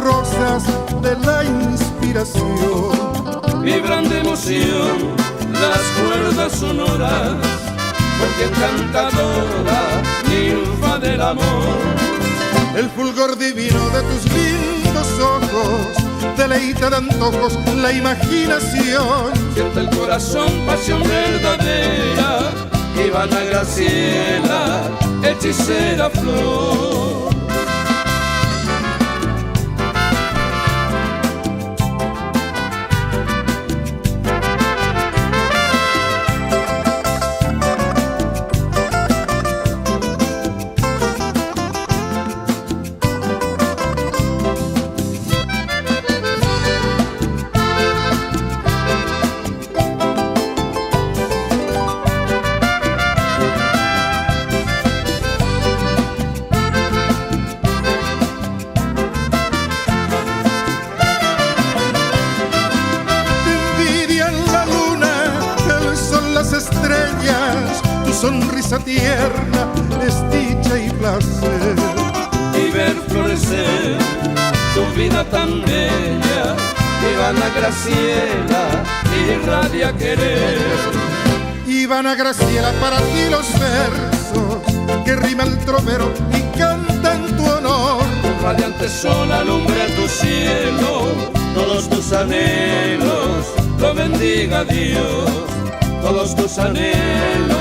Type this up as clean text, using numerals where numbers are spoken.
Rosas de la inspiración vibran de emoción las cuerdas sonoras, porque encantadora ninfa del amor. El fulgor divino de tus lindos ojos deleita de antojos la imaginación. Siente el corazón pasión verdadera, Ivana Graciela, hechicera flor. Tu sonrisa tierna es dicha y placer, y ver florecer tu vida tan bella, Ivana Graciela, irradia querer. Ivana Graciela, para ti los versos que rima el trovero y canta en tu honor. Un radiante sol alumbra tu cielo, todos tus anhelos lo bendiga Dios. Todos tus anhelos